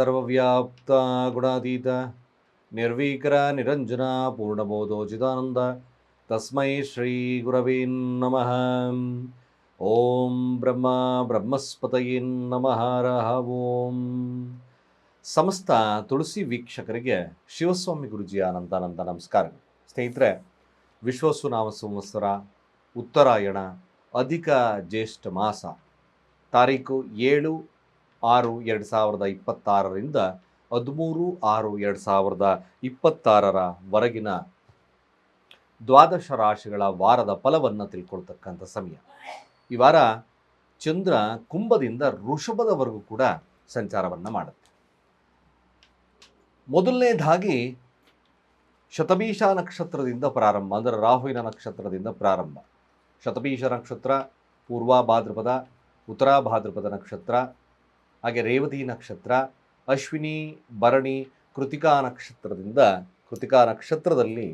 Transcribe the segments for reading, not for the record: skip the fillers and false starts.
ಸರ್ವವ್ಯಾಪ್ತ ಗುಣಾತೀತ ನಿರ್ವೀಕರ ನಿರಂಜನ ಪೂರ್ಣಬೋಧೋಚಿತಾನಂದ ತಸ್ಮೈ ಶ್ರೀ ಗುರವೇ ನಮಃ. ಓಂ ಬ್ರಹ್ಮ ಬ್ರಹ್ಮಸ್ಪತಯೇ ನಮಃ ರಹ ಓಂ. ಸಮಸ್ತ ತುಳಸಿ ವೀಕ್ಷಕರಿಗೆ ಶಿವಸ್ವಾಮಿ ಗುರುಜಿಯ ಅನಂತಾನಂತ ನಮಸ್ಕಾರಗಳು. ಸ್ನೇಹಿತರೆ, ವಿಶ್ವಸುನಾಮ ಸಂವತ್ಸರ ಉತ್ತರಾಯಣ ಅಧಿಕ ಜ್ಯೇಷ್ಠ ಮಾಸ ತಾರೀಕು 7/6/2026ರಿಂದ 13/6/2026 ದ್ವಾದಶ ರಾಶಿಗಳ ವಾರದ ಫಲವನ್ನು ತಿಳ್ಕೊಳ್ತಕ್ಕಂಥ ಸಮಯ. ಈ ವಾರ ಚಂದ್ರ ಕುಂಭದಿಂದ ವೃಷಭದವರೆಗೂ ಕೂಡ ಸಂಚಾರವನ್ನು ಮಾಡುತ್ತೆ. ಮೊದಲನೇದಾಗಿ ಶತಭೀಷ ನಕ್ಷತ್ರದಿಂದ ಪ್ರಾರಂಭ, ಅಂದರೆ ರಾಹುವಿನ ನಕ್ಷತ್ರದಿಂದ ಪ್ರಾರಂಭ. ಶತಭೀಷ ನಕ್ಷತ್ರ ಪೂರ್ವ ಭಾದ್ರಪದ, ಉತ್ತರ ಭಾದ್ರಪದ ನಕ್ಷತ್ರ, ಹಾಗೆ ರೇವತಿ ನಕ್ಷತ್ರ, ಅಶ್ವಿನಿ, ಭರಣಿ, ಕೃತಿಕಾ ನಕ್ಷತ್ರದಲ್ಲಿ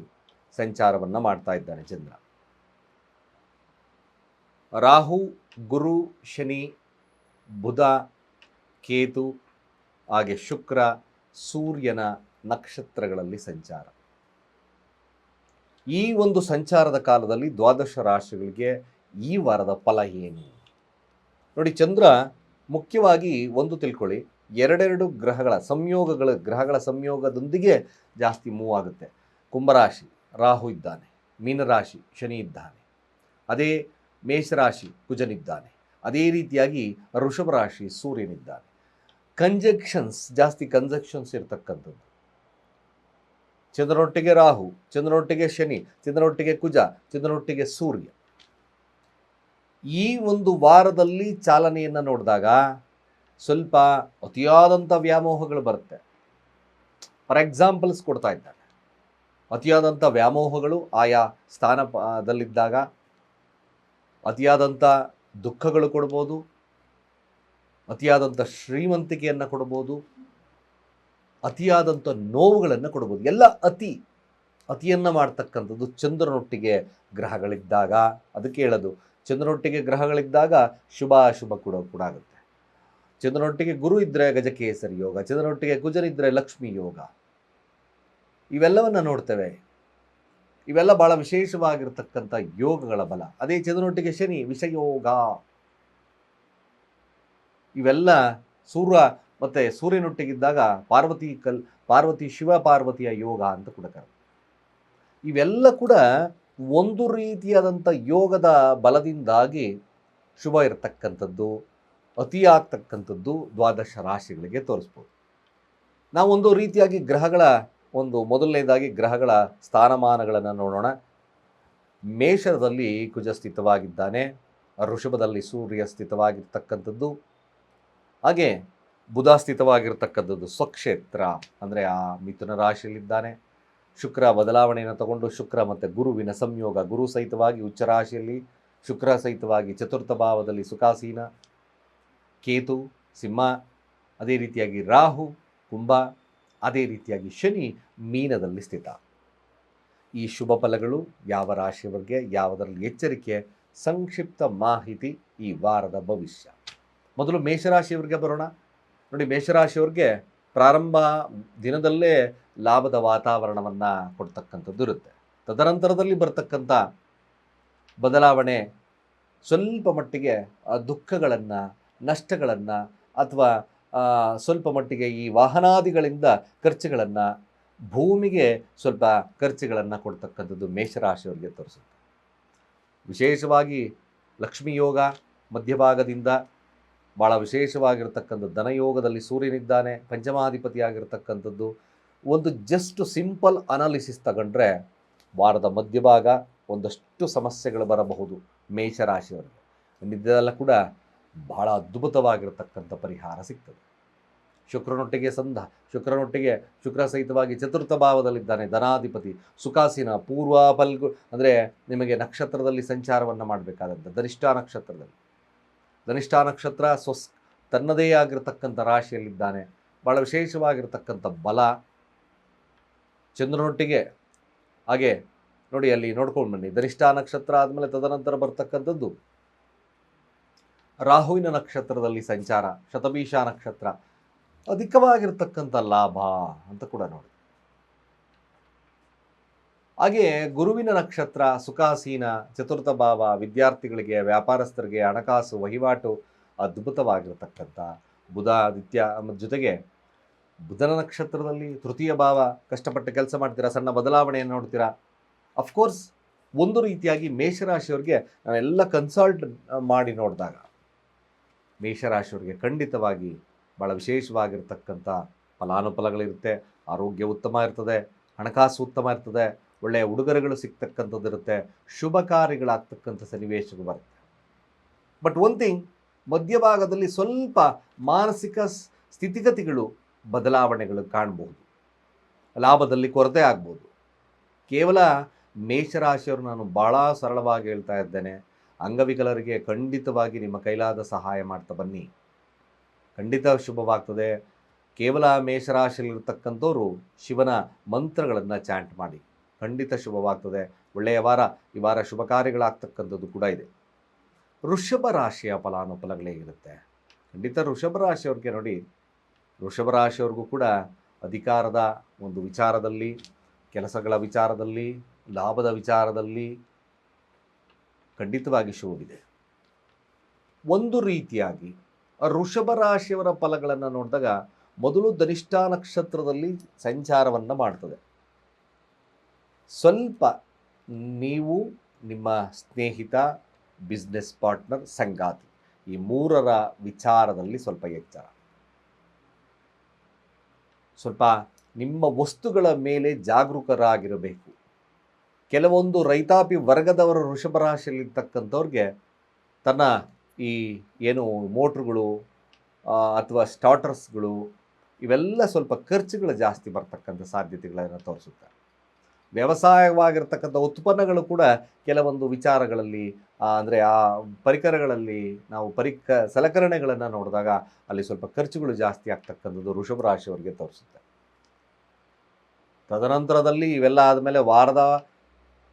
ಸಂಚಾರವನ್ನು ಮಾಡ್ತಾ ಇದ್ದಾನೆ ಚಂದ್ರ. ರಾಹು, ಗುರು, ಶನಿ, ಬುಧ, ಕೇತು, ಹಾಗೆ ಶುಕ್ರ, ಸೂರ್ಯನ ನಕ್ಷತ್ರಗಳಲ್ಲಿ ಸಂಚಾರ. ಈ ಒಂದು ಸಂಚಾರದ ಕಾಲದಲ್ಲಿ ದ್ವಾದಶ ರಾಶಿಗಳಿಗೆ ಈ ವಾರದ ಫಲ ಏನು ನೋಡಿ. ಚಂದ್ರ ಮುಖ್ಯವಾಗಿ ಒಂದು ತಿಳ್ಕೊಳ್ಳಿ, ಎರಡೆರಡು ಗ್ರಹಗಳ ಸಂಯೋಗದೊಂದಿಗೆ ಜಾಸ್ತಿ ಮೂವ್ ಆಗುತ್ತೆ. ಕುಂಭರಾಶಿ ರಾಹು ಇದ್ದಾನೆ, ಮೀನರಾಶಿ ಶನಿ ಇದ್ದಾನೆ, ಅದೇ ಮೇಷರಾಶಿ ಕುಜನಿದ್ದಾನೆ, ಅದೇ ರೀತಿಯಾಗಿ ವೃಷಭ ರಾಶಿ ಸೂರ್ಯನಿದ್ದಾನೆ. ಜಾಸ್ತಿ ಕಂಜಕ್ಷನ್ಸ್ ಇರತಕ್ಕಂಥದ್ದು. ಚಂದ್ರನೊಟ್ಟಿಗೆ ರಾಹು, ಚಂದ್ರನೊಟ್ಟಿಗೆ ಶನಿ, ಚಂದ್ರನೊಟ್ಟಿಗೆ ಕುಜ, ಚಂದ್ರನೊಟ್ಟಿಗೆ ಸೂರ್ಯ. ಈ ಒಂದು ವಾರದಲ್ಲಿ ಚಾಲನೆಯನ್ನು ನೋಡಿದಾಗ ಸ್ವಲ್ಪ ಅತಿಯಾದಂಥ ವ್ಯಾಮೋಹಗಳು ಬರುತ್ತೆ. ಫಾರ್ ಎಕ್ಸಾಂಪಲ್ಸ್ ಕೊಡ್ತಾ ಇದ್ದಾನೆ. ಅತಿಯಾದಂಥ ವ್ಯಾಮೋಹಗಳು ಆಯಾ ಸ್ಥಾನದಲ್ಲಿದ್ದಾಗ ಅತಿಯಾದಂಥ ದುಃಖಗಳು ಕೊಡ್ಬೋದು, ಅತಿಯಾದಂಥ ಶ್ರೀಮಂತಿಕೆಯನ್ನು ಕೊಡ್ಬೋದು, ಅತಿಯಾದಂಥ ನೋವುಗಳನ್ನು ಕೊಡ್ಬೋದು. ಎಲ್ಲ ಅತಿಯನ್ನು ಮಾಡ್ತಕ್ಕಂಥದ್ದು ಚಂದ್ರನೊಟ್ಟಿಗೆ ಗ್ರಹಗಳಿದ್ದಾಗ. ಅದಕ್ಕೆ ಹೇಳೋದು, ಚಂದ್ರನೊಟ್ಟಿಗೆ ಗ್ರಹಗಳಿದ್ದಾಗ ಶುಭ ಅಶುಭ ಕೂಡ ಆಗುತ್ತೆ. ಚಂದ್ರನೊಟ್ಟಿಗೆ ಗುರು ಇದ್ದರೆ ಗಜಕೇಸರಿ ಯೋಗ, ಚಂದ್ರನೊಟ್ಟಿಗೆ ಕುಜನಿದ್ದರೆ ಲಕ್ಷ್ಮೀ ಯೋಗ, ಇವೆಲ್ಲವನ್ನು ನೋಡ್ತೇವೆ. ಇವೆಲ್ಲ ಭಾಳ ವಿಶೇಷವಾಗಿರ್ತಕ್ಕಂಥ ಯೋಗಗಳ ಬಲ. ಅದೇ ಚಂದ್ರನೊಟ್ಟಿಗೆ ಶನಿ ವಿಷಯೋಗ. ಇವೆಲ್ಲ ಮತ್ತು ಸೂರ್ಯನೊಟ್ಟಿಗಿದ್ದಾಗ ಪಾರ್ವತಿ ಶಿವ ಪಾರ್ವತಿಯ ಯೋಗ ಅಂತ ಕೂಡ ಕರೆದು. ಇವೆಲ್ಲ ಕೂಡ ಒಂದು ರೀತಿಯಾದಂಥ ಯೋಗದ ಬಲದಿಂದಾಗಿ ಶುಭ ಇರತಕ್ಕಂಥದ್ದು, ಅತಿಯಾಗ್ತಕ್ಕಂಥದ್ದು ದ್ವಾದಶ ರಾಶಿಗಳಿಗೆ ತೋರಿಸ್ಬೋದು. ನಾವೊಂದು ರೀತಿಯಾಗಿ ಮೊದಲನೇದಾಗಿ ಗ್ರಹಗಳ ಸ್ಥಾನಮಾನಗಳನ್ನು ನೋಡೋಣ. ಮೇಷದಲ್ಲಿ ಕುಜ ಸ್ಥಿತವಾಗಿದ್ದಾನೆ, ವೃಷಭದಲ್ಲಿ ಸೂರ್ಯ ಸ್ಥಿತವಾಗಿರ್ತಕ್ಕಂಥದ್ದು, ಹಾಗೆ ಬುಧ ಸ್ಥಿತವಾಗಿರ್ತಕ್ಕಂಥದ್ದು ಸ್ವಕ್ಷೇತ್ರ ಅಂದರೆ ಆ ಮಿಥುನ ರಾಶಿಯಲ್ಲಿದ್ದಾನೆ. ಶುಕ್ರ ಬದಲಾವಣೆಯನ್ನು ತಗೊಂಡು ಶುಕ್ರ ಮತ್ತು ಗುರುವಿನ ಸಂಯೋಗ, ಗುರು ಸಹಿತವಾಗಿ ಉಚ್ಚ ರಾಶಿಯಲ್ಲಿ, ಶುಕ್ರ ಸಹಿತವಾಗಿ ಚತುರ್ಥ ಭಾವದಲ್ಲಿ ಸುಖಾಸೀನ. ಕೇತು ಸಿಂಹ, ಅದೇ ರೀತಿಯಾಗಿ ರಾಹು ಕುಂಭ, ಅದೇ ರೀತಿಯಾಗಿ ಶನಿ ಮೀನದಲ್ಲಿ ಸ್ಥಿತ. ಈ ಶುಭ ಫಲಗಳು ಯಾವ ರಾಶಿಯವರಿಗೆ, ಯಾವುದರಲ್ಲಿ ಎಚ್ಚರಿಕೆ, ಸಂಕ್ಷಿಪ್ತ ಮಾಹಿತಿ ಈ ವಾರದ ಭವಿಷ್ಯ. ಮೊದಲು ಮೇಷರಾಶಿಯವರಿಗೆ ಬರೋಣ. ನೋಡಿ, ಮೇಷರಾಶಿಯವ್ರಿಗೆ ಪ್ರಾರಂಭ ದಿನದಲ್ಲೇ ಲಾಭದ ವಾತಾವರಣವನ್ನು ಕೊಡ್ತಕ್ಕಂಥದ್ದು ಇರುತ್ತೆ. ತದನಂತರದಲ್ಲಿ ಬರ್ತಕ್ಕಂಥ ಬದಲಾವಣೆ ಸ್ವಲ್ಪ ಮಟ್ಟಿಗೆ ದುಃಖಗಳನ್ನು, ನಷ್ಟಗಳನ್ನು, ಅಥವಾ ಸ್ವಲ್ಪ ಮಟ್ಟಿಗೆ ಈ ವಾಹನಾದಿಗಳಿಂದ ಖರ್ಚುಗಳನ್ನು, ಭೂಮಿಗೆ ಸ್ವಲ್ಪ ಖರ್ಚುಗಳನ್ನು ಕೊಡ್ತಕ್ಕಂಥದ್ದು ಮೇಷರಾಶಿಯವರಿಗೆ ತೋರಿಸುತ್ತೆ. ವಿಶೇಷವಾಗಿ ಲಕ್ಷ್ಮೀ ಯೋಗ ಮಧ್ಯಭಾಗದಿಂದ ಭಾಳ ವಿಶೇಷವಾಗಿರ್ತಕ್ಕಂಥ ಧನಯೋಗದಲ್ಲಿ ಸೂರ್ಯನಿದ್ದಾನೆ, ಪಂಚಮಾಧಿಪತಿಯಾಗಿರ್ತಕ್ಕಂಥದ್ದು. ಒಂದು ಜಸ್ಟ್ ಸಿಂಪಲ್ ಅನಾಲಿಸಿಸ್ ತಗೊಂಡ್ರೆ ವಾರದ ಮಧ್ಯಭಾಗ ಒಂದಷ್ಟು ಸಮಸ್ಯೆಗಳು ಬರಬಹುದು ಮೇಷರಾಶಿಯವರಿಗೆ. ಇದೆಲ್ಲ ಕೂಡ ಬಹಳ ಅದ್ಭುತವಾಗಿರ್ತಕ್ಕಂಥ ಪರಿಹಾರ ಸಿಗ್ತದೆ. ಶುಕ್ರನೊಟ್ಟಿಗೆ ಶುಕ್ರ ಸಹಿತವಾಗಿ ಚತುರ್ಥ ಭಾವದಲ್ಲಿದ್ದಾನೆ, ಧನಾಧಿಪತಿ, ಸುಖಾಸೀನ, ಪೂರ್ವ ಫಲ್ಗು ಅಂದರೆ ನಿಮಗೆ ನಕ್ಷತ್ರದಲ್ಲಿ ಸಂಚಾರವನ್ನು ಮಾಡಬೇಕಾದಂಥ ಧನಿಷ್ಠಾ ನಕ್ಷತ್ರ ತನ್ನದೇ ಆಗಿರತಕ್ಕಂಥ ರಾಶಿಯಲ್ಲಿದ್ದಾನೆ. ಭಾಳ ವಿಶೇಷವಾಗಿರ್ತಕ್ಕಂಥ ಬಲ ಚಂದ್ರನೊಟ್ಟಿಗೆ. ಹಾಗೆ ನೋಡಿ, ಅಲ್ಲಿ ನೋಡ್ಕೊಂಡು ಬನ್ನಿ, ಧನಿಷ್ಠಾ ನಕ್ಷತ್ರ ಆದಮೇಲೆ ತದನಂತರ ಬರ್ತಕ್ಕಂಥದ್ದು ರಾಹುವಿನ ನಕ್ಷತ್ರದಲ್ಲಿ ಸಂಚಾರ, ಶತಭೀಷ ನಕ್ಷತ್ರ. ಅಧಿಕವಾಗಿರ್ತಕ್ಕಂಥ ಲಾಭ ಅಂತ ಕೂಡ ನೋಡಿ. ಹಾಗೆ ಗುರುವಿನ ನಕ್ಷತ್ರ ಸುಖಾಸೀನ, ಚತುರ್ಥ ಭಾವ, ವಿದ್ಯಾರ್ಥಿಗಳಿಗೆ, ವ್ಯಾಪಾರಸ್ಥರಿಗೆ, ಹಣಕಾಸು ವಹಿವಾಟು ಅದ್ಭುತವಾಗಿರ್ತಕ್ಕಂಥ ಬುಧ ಆದಿತ್ಯ ಜೊತೆಗೆ ಬುಧನ ನಕ್ಷತ್ರದಲ್ಲಿ ತೃತೀಯ ಭಾವ, ಕಷ್ಟಪಟ್ಟು ಕೆಲಸ ಮಾಡ್ತೀರಾ, ಸಣ್ಣ ಬದಲಾವಣೆಯನ್ನು ನೋಡ್ತೀರಾ. ಅಫ್ಕೋರ್ಸ್ ಒಂದು ರೀತಿಯಾಗಿ ಮೇಷರಾಶಿಯವ್ರಿಗೆ ನಾವೆಲ್ಲ ಕನ್ಸಲ್ಟ್ ಮಾಡಿ ನೋಡಿದಾಗ ಮೇಷರಾಶಿಯವ್ರಿಗೆ ಖಂಡಿತವಾಗಿ ಭಾಳ ವಿಶೇಷವಾಗಿರ್ತಕ್ಕಂಥ ಫಲಾನುಫಲಗಳಿರುತ್ತೆ. ಆರೋಗ್ಯ ಉತ್ತಮ ಇರ್ತದೆ, ಹಣಕಾಸು ಉತ್ತಮ ಇರ್ತದೆ, ಒಳ್ಳೆಯ ಉಡುಗೊರೆಗಳು ಸಿಗ್ತಕ್ಕಂಥದ್ದು ಇರುತ್ತೆ, ಶುಭ ಕಾರ್ಯಗಳಾಗ್ತಕ್ಕಂಥ ಸನ್ನಿವೇಶಗಳು ಬರುತ್ತೆ. ಬಟ್ ಒನ್ ಥಿಂಗ್, ಮಧ್ಯಭಾಗದಲ್ಲಿ ಸ್ವಲ್ಪ ಮಾನಸಿಕ ಸ್ಥಿತಿಗತಿಗಳು ಬದಲಾವಣೆಗಳು ಕಾಣಬಹುದು, ಲಾಭದಲ್ಲಿ ಕೊರತೆ ಆಗ್ಬೋದು. ಕೇವಲ ಮೇಷರಾಶಿಯವರು ನಾನು ಭಾಳ ಸರಳವಾಗಿ ಹೇಳ್ತಾ ಇದ್ದೇನೆ, ಅಂಗವಿಕಲರಿಗೆ ಖಂಡಿತವಾಗಿ ನಿಮ್ಮ ಕೈಲಾದ ಸಹಾಯ ಮಾಡ್ತಾ ಬನ್ನಿ, ಖಂಡಿತ ಶುಭವಾಗ್ತದೆ. ಕೇವಲ ಮೇಷರಾಶಿಯಲ್ಲಿರ್ತಕ್ಕಂಥವ್ರು ಶಿವನ ಮಂತ್ರಗಳನ್ನು ಚಾಂಟ್ ಮಾಡಿ, ಖಂಡಿತ ಶುಭವಾಗ್ತದೆ. ಒಳ್ಳೆಯ ವಾರ, ಈ ವಾರ ಶುಭ ಕಾರ್ಯಗಳಾಗ್ತಕ್ಕಂಥದ್ದು ಕೂಡ ಇದೆ. ವೃಷಭ ರಾಶಿಯ ಫಲಾನುಫಲಗಳೇಗಿರುತ್ತೆ? ಖಂಡಿತ ವೃಷಭ ರಾಶಿಯವ್ರಿಗೆ ನೋಡಿ, ವೃಷಭ ರಾಶಿಯವ್ರಿಗೂ ಕೂಡ ಅಧಿಕಾರದ ಒಂದು ವಿಚಾರದಲ್ಲಿ, ಕೆಲಸಗಳ ವಿಚಾರದಲ್ಲಿ, ಲಾಭದ ವಿಚಾರದಲ್ಲಿ ಖಂಡಿತವಾಗಿ ಶುಭವಿದೆ. ಒಂದು ರೀತಿಯಾಗಿ ವೃಷಭ ರಾಶಿಯವರ ಫಲಗಳನ್ನು ನೋಡಿದಾಗ ಮೊದಲು ಧನಿಷ್ಠ ನಕ್ಷತ್ರದಲ್ಲಿ ಸಂಚಾರವನ್ನು ಮಾಡ್ತದೆ. ಸ್ವಲ್ಪ ನೀವು ನಿಮ್ಮ ಸ್ನೇಹಿತ, ಬಿಸ್ನೆಸ್ ಪಾರ್ಟ್ನರ್, ಸಂಗಾತಿ ಈ ಮೂರರ ವಿಚಾರದಲ್ಲಿ ಸ್ವಲ್ಪ ಎಚ್ಚರ. ಸ್ವಲ್ಪ ನಿಮ್ಮ ವಸ್ತುಗಳ ಮೇಲೆ ಜಾಗರೂಕರಾಗಿರಬೇಕು. ಕೆಲವೊಂದು ರೈತಾಪಿ ವರ್ಗದವರ ವೃಷಭ ರಾಶಿಯಲ್ಲಿರ್ತಕ್ಕಂಥವ್ರಿಗೆ ತನ್ನ ಈ ಏನು ಮೋಟ್ರುಗಳು ಅಥವಾ ಸ್ಟಾರ್ಟರ್ಸ್ಗಳು ಇವೆಲ್ಲ ಸ್ವಲ್ಪ ಖರ್ಚುಗಳು ಜಾಸ್ತಿ ಬರ್ತಕ್ಕಂಥ ಸಾಧ್ಯತೆಗಳನ್ನು ತೋರಿಸುತ್ತೆ. ವ್ಯವಸಾಯವಾಗಿರ್ತಕ್ಕಂಥ ಉತ್ಪನ್ನಗಳು ಕೂಡ ಕೆಲವೊಂದು ವಿಚಾರಗಳಲ್ಲಿ ಅಂದರೆ ಆ ಪರಿಕರಗಳಲ್ಲಿ ನಾವು ಸಲಕರಣೆಗಳನ್ನು ನೋಡಿದಾಗ ಅಲ್ಲಿ ಸ್ವಲ್ಪ ಖರ್ಚುಗಳು ಜಾಸ್ತಿ ಆಗ್ತಕ್ಕಂಥದ್ದು ವೃಷಭ ರಾಶಿಯವರಿಗೆ ತೋರಿಸುತ್ತೆ. ತದನಂತರದಲ್ಲಿ ಇವೆಲ್ಲ ಆದಮೇಲೆ ವಾರದ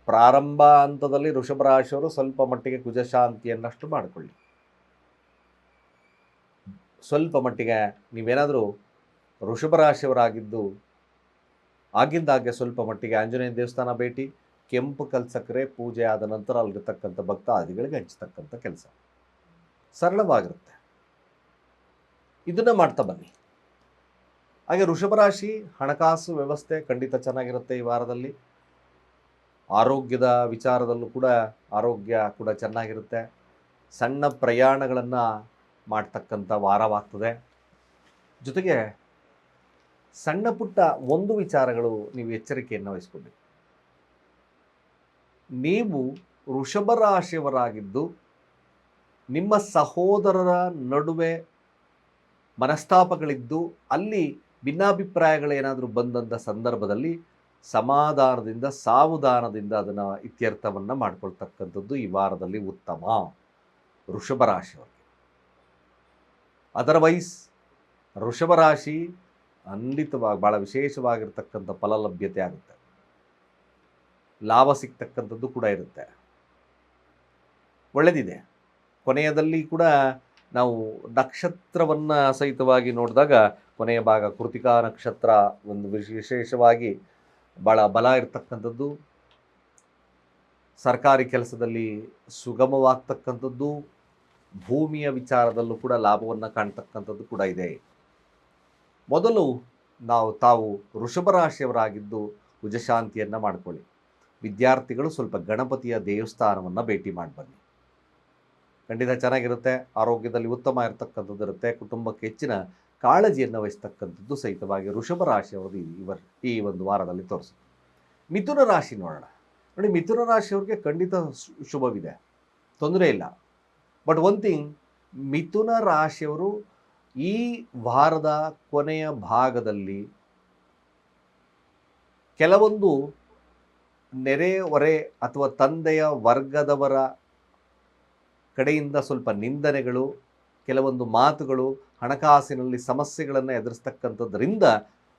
ಪ್ರಾರಂಭ ಹಂತದಲ್ಲಿ ವೃಷಭ ರಾಶಿಯವರು ಸ್ವಲ್ಪ ಮಟ್ಟಿಗೆ ಕುಜಶಾಂತಿಯನ್ನಷ್ಟು ಮಾಡಿಕೊಳ್ಳಿ. ಸ್ವಲ್ಪ ಮಟ್ಟಿಗೆ ನೀವೇನಾದರೂ ವೃಷಭ ರಾಶಿಯವರಾಗಿದ್ದು ಆಗಿಂದಾಗೆ ಸ್ವಲ್ಪ ಮಟ್ಟಿಗೆ ಆಂಜನೇಯ ದೇವಸ್ಥಾನ ಭೇಟಿ, ಕೆಂಪು ಕಲ್ಸಕ್ಕರೆ ಪೂಜೆ ಆದ ನಂತರ ಅಲ್ಲಿರ್ತಕ್ಕಂಥ ಭಕ್ತಾದಿಗಳಿಗೆ ಹಂಚತಕ್ಕಂಥ ಕೆಲಸ ಸರಳವಾಗಿರುತ್ತೆ. ಇದನ್ನು ಮಾಡ್ತಾ ಬನ್ನಿ. ಹಾಗೆ ವೃಷಭ ರಾಶಿ ಹಣಕಾಸು ವ್ಯವಸ್ಥೆ ಖಂಡಿತ ಚೆನ್ನಾಗಿರುತ್ತೆ ಈ ವಾರದಲ್ಲಿ. ಆರೋಗ್ಯದ ವಿಚಾರದಲ್ಲೂ ಕೂಡ ಆರೋಗ್ಯ ಕೂಡ ಚೆನ್ನಾಗಿರುತ್ತೆ. ಸಣ್ಣ ಪ್ರಯಾಣಗಳನ್ನು ಮಾಡ್ತಕ್ಕಂಥ ವಾರವಾಗ್ತದೆ. ಜೊತೆಗೆ ಸಣ್ಣ ಪುಟ್ಟ ಒಂದು ವಿಚಾರಗಳು ನೀವು ಎಚ್ಚರಿಕೆಯನ್ನು ವಹಿಸ್ಕೊಬೇಕು. ನೀವು ವೃಷಭ ರಾಶಿಯವರಾಗಿದ್ದು ನಿಮ್ಮ ಸಹೋದರರ ನಡುವೆ ಮನಸ್ತಾಪಗಳಿದ್ದು ಅಲ್ಲಿ ಭಿನ್ನಾಭಿಪ್ರಾಯಗಳೇನಾದರೂ ಬಂದಂಥ ಸಂದರ್ಭದಲ್ಲಿ ಸಮಾಧಾನದಿಂದ, ಸಾವಧಾನದಿಂದ ಅದನ್ನು ಇತ್ಯರ್ಥವನ್ನು ಮಾಡ್ಕೊಳ್ತಕ್ಕಂಥದ್ದು ಈ ವಾರದಲ್ಲಿ ಉತ್ತಮ ವೃಷಭ ರಾಶಿಯವರಿಗೆ. ಅದರ್ವೈಸ್ ವೃಷಭ ರಾಶಿ ಖಂಡಿತವಾಗಿ ಭಾಳ ವಿಶೇಷವಾಗಿರ್ತಕ್ಕಂಥ ಫಲಲಭ್ಯತೆ ಆಗುತ್ತೆ, ಲಾಭ ಸಿಗ್ತಕ್ಕಂಥದ್ದು ಕೂಡ ಇರುತ್ತೆ, ಒಳ್ಳೆಯದಿದೆ. ಕೊನೆಯದಲ್ಲಿ ಕೂಡ ನಾವು ನಕ್ಷತ್ರವನ್ನು ಸಹಿತವಾಗಿ ನೋಡಿದಾಗ ಕೊನೆಯ ಭಾಗ ಕೃತಿಕಾ ನಕ್ಷತ್ರ ಒಂದು ವಿಶೇಷವಾಗಿ ಭಾಳ ಬಲ ಇರ್ತಕ್ಕಂಥದ್ದು, ಸರ್ಕಾರಿ ಕೆಲಸದಲ್ಲಿ ಸುಗಮವಾಗ್ತಕ್ಕಂಥದ್ದು, ಭೂಮಿಯ ವಿಚಾರದಲ್ಲೂ ಕೂಡ ಲಾಭವನ್ನು ಕಾಣ್ತಕ್ಕಂಥದ್ದು ಕೂಡ ಇದೆ. ಮೊದಲು ತಾವು ವೃಷಭ ರಾಶಿಯವರಾಗಿದ್ದು ಕುಜಶಾಂತಿಯನ್ನು ಮಾಡಿಕೊಳ್ಳಿ. ವಿದ್ಯಾರ್ಥಿಗಳು ಸ್ವಲ್ಪ ಗಣಪತಿಯ ದೇವಸ್ಥಾನವನ್ನು ಭೇಟಿ ಮಾಡಿ ಬನ್ನಿ, ಖಂಡಿತ ಚೆನ್ನಾಗಿರುತ್ತೆ. ಆರೋಗ್ಯದಲ್ಲಿ ಉತ್ತಮ ಇರತಕ್ಕಂಥದ್ದು ಇರುತ್ತೆ. ಕುಟುಂಬಕ್ಕೆ ಹೆಚ್ಚಿನ ಕಾಳಜಿಯನ್ನು ವಹಿಸ್ತಕ್ಕಂಥದ್ದು ಸಹಿತವಾಗಿ ವೃಷಭ ರಾಶಿಯವರು ಈ ಒಂದು ವಾರದಲ್ಲಿ ತೋರಿಸುತ್ತೆ. ಮಿಥುನ ರಾಶಿ ನೋಡೋಣ. ನೋಡಿ, ಮಿಥುನ ರಾಶಿಯವ್ರಿಗೆ ಖಂಡಿತ ಶುಭವಿದೆ, ತೊಂದರೆ ಇಲ್ಲ. ಬಟ್ ಒನ್ ಥಿಂಗ್, ಮಿಥುನ ರಾಶಿಯವರು ಈ ವಾರದ ಕೊನೆಯ ಭಾಗದಲ್ಲಿ ಕೆಲವೊಂದು ನೆರೆಹೊರೆ ಅಥವಾ ತಂದೆಯ ವರ್ಗದವರ ಕಡೆಯಿಂದ ಸ್ವಲ್ಪ ನಿಂದನೆಗಳು, ಕೆಲವೊಂದು ಮಾತುಗಳು, ಹಣಕಾಸಿನಲ್ಲಿ ಸಮಸ್ಯೆಗಳನ್ನು ಎದುರಿಸ್ತಕ್ಕಂಥದ್ರಿಂದ